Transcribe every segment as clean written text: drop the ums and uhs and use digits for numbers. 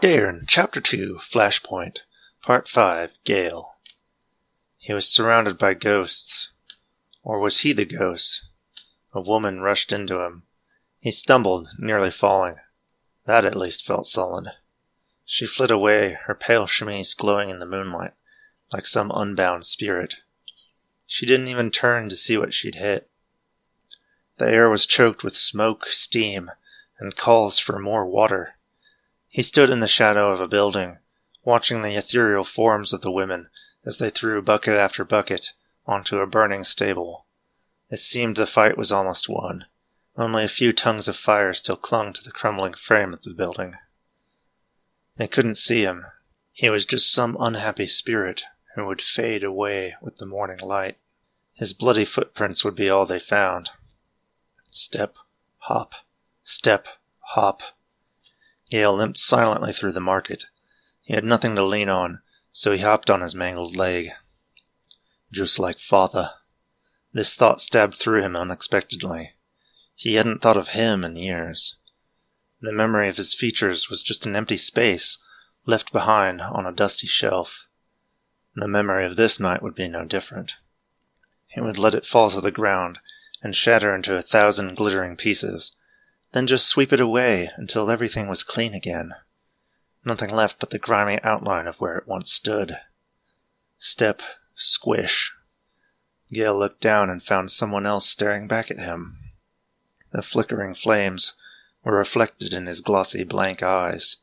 Daern, Chapter 2, Flashpoint, Part 5, Gale. He was surrounded by ghosts. Or was he the ghost? A woman rushed into him. He stumbled, nearly falling. That at least felt sullen. She fled away, her pale chemise glowing in the moonlight, like some unbound spirit. She didn't even turn to see what she'd hit. The air was choked with smoke, steam, and calls for more water. He stood in the shadow of a building, watching the ethereal forms of the women as they threw bucket after bucket onto a burning stable. It seemed the fight was almost won. Only a few tongues of fire still clung to the crumbling frame of the building. They couldn't see him. He was just some unhappy spirit who would fade away with the morning light. His bloody footprints would be all they found. Step, hop, step, hop. Gale limped silently through the market. He had nothing to lean on, so he hopped on his mangled leg. Just like father. This thought stabbed through him unexpectedly. He hadn't thought of him in years. The memory of his features was just an empty space left behind on a dusty shelf. The memory of this night would be no different. He would let it fall to the ground and shatter into 1,000 glittering pieces, then just sweep it away until everything was clean again. Nothing left but the grimy outline of where it once stood. Step, squish. Gale looked down and found someone else staring back at him. The flickering flames were reflected in his glossy blank eyes.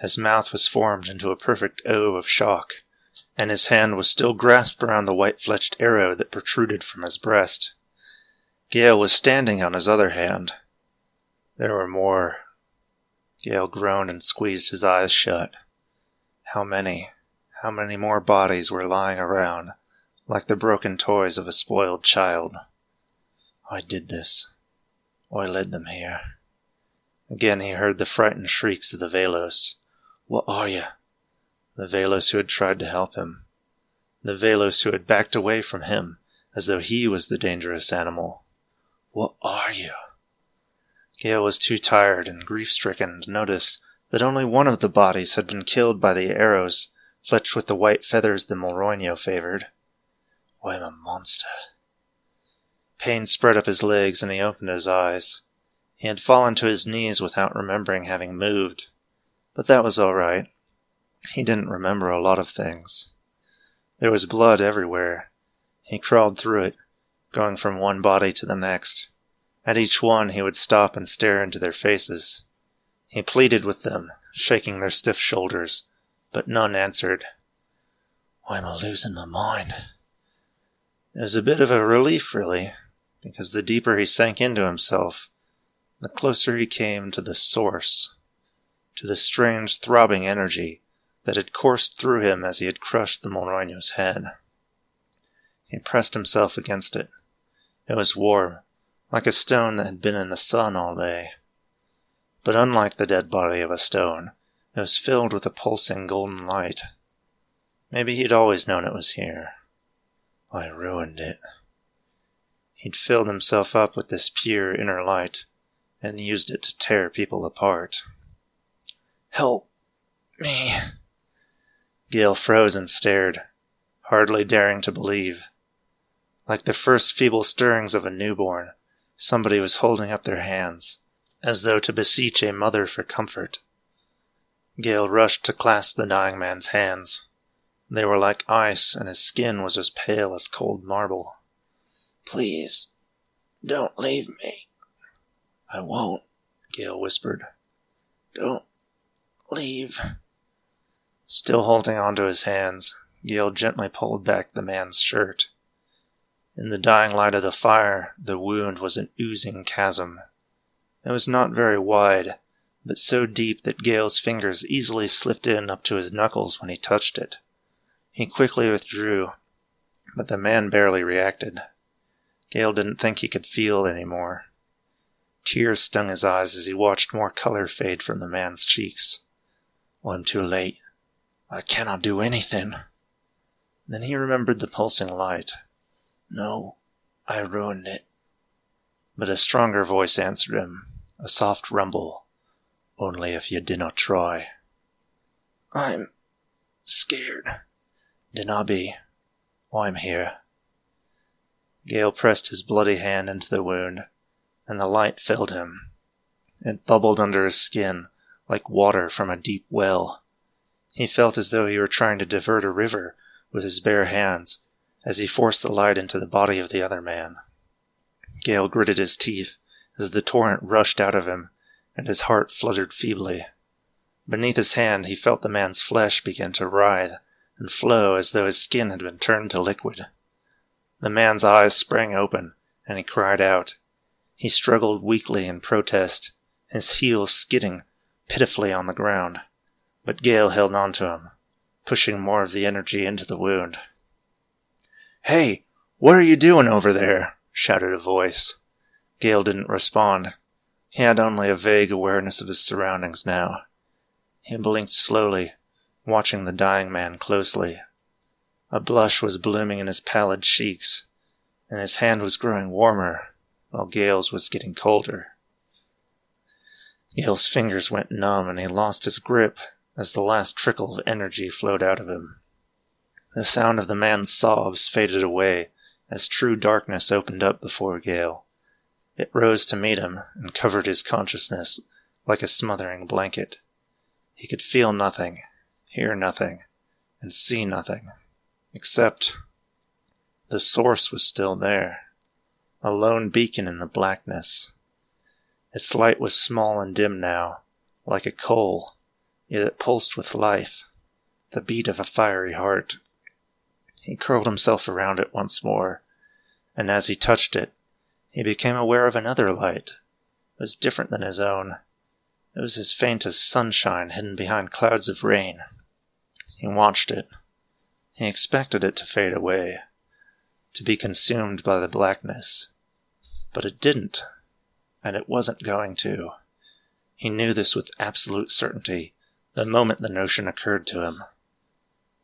His mouth was formed into a perfect O of shock, and his hand was still grasped around the white-fletched arrow that protruded from his breast. Gale was standing on his other hand. There were more. Gale groaned and squeezed his eyes shut. How many more bodies were lying around, like the broken toys of a spoiled child? I did this. I led them here. Again he heard the frightened shrieks of the Velos. What are you? The Velos who had tried to help him. The Velos who had backed away from him, as though he was the dangerous animal. What are you? Gale was too tired and grief-stricken to notice that only one of the bodies had been killed by the arrows fletched with the white feathers the Molroño favored. I'm a monster. Pain spread up his legs and he opened his eyes. He had fallen to his knees without remembering having moved. But that was all right. He didn't remember a lot of things. There was blood everywhere. He crawled through it, going from one body to the next. At each one he would stop and stare into their faces. He pleaded with them, shaking their stiff shoulders, but none answered. I'm a-losing my mind. It was a bit of a relief, really, because the deeper he sank into himself, the closer he came to the source, to the strange throbbing energy that had coursed through him as he had crushed the Molroño's head. He pressed himself against it. It was warm, like a stone that had been in the sun all day. But unlike the dead body of a stone, it was filled with a pulsing golden light. Maybe he'd always known it was here. I ruined it. He'd filled himself up with this pure inner light, and used it to tear people apart. Help me. Gale froze and stared, hardly daring to believe. Like the first feeble stirrings of a newborn, somebody was holding up their hands, as though to beseech a mother for comfort. Gale rushed to clasp the dying man's hands. They were like ice, and his skin was as pale as cold marble. Please, don't leave me. I won't, Gale whispered. Don't leave. Still holding onto his hands, Gale gently pulled back the man's shirt. In the dying light of the fire, the wound was an oozing chasm. It was not very wide, but so deep that Gale's fingers easily slipped in up to his knuckles when he touched it. He quickly withdrew, but the man barely reacted. Gale didn't think he could feel anymore. Tears stung his eyes as he watched more color fade from the man's cheeks. I'm too late. I cannot do anything. Then he remembered the pulsing light. No, I ruined it. But a stronger voice answered him, a soft rumble. Only if you did not try. I'm scared. Dinna be. I'm here. Gale pressed his bloody hand into the wound, and the light filled him. It bubbled under his skin like water from a deep well. He felt as though he were trying to divert a river with his bare hands as he forced the light into the body of the other man. Gale gritted his teeth as the torrent rushed out of him, and his heart fluttered feebly. Beneath his hand he felt the man's flesh begin to writhe and flow as though his skin had been turned to liquid. The man's eyes sprang open, and he cried out. He struggled weakly in protest, his heels skidding pitifully on the ground, but Gale held on to him, pushing more of the energy into the wound. "Hey, what are you doing over there?" shouted a voice. Gale didn't respond. He had only a vague awareness of his surroundings now. He blinked slowly, watching the dying man closely. A blush was blooming in his pallid cheeks, and his hand was growing warmer, while Gale's was getting colder. Gale's fingers went numb, and he lost his grip as the last trickle of energy flowed out of him. The sound of the man's sobs faded away as true darkness opened up before Gale. It rose to meet him and covered his consciousness like a smothering blanket. He could feel nothing, hear nothing, and see nothing, except the source was still there, a lone beacon in the blackness. Its light was small and dim now, like a coal, yet it pulsed with life, the beat of a fiery heart. He curled himself around it once more, and as he touched it, he became aware of another light. It was different than his own. It was as faint as sunshine hidden behind clouds of rain. He watched it. He expected it to fade away, to be consumed by the blackness. But it didn't, and it wasn't going to. He knew this with absolute certainty the moment the notion occurred to him.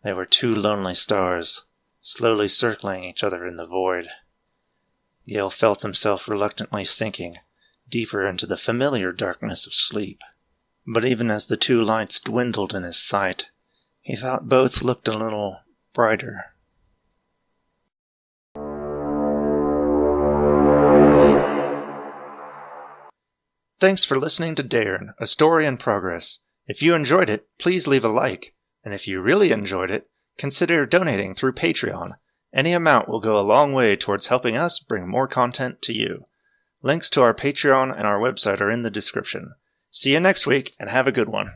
They were two lonely stars, slowly circling each other in the void. Gale felt himself reluctantly sinking deeper into the familiar darkness of sleep. But even as the two lights dwindled in his sight, he thought both looked a little brighter. Thanks for listening to Daern, a story in progress. If you enjoyed it, please leave a like. And if you really enjoyed it, consider donating through Patreon. Any amount will go a long way towards helping us bring more content to you. Links to our Patreon and our website are in the description. See you next week, and have a good one.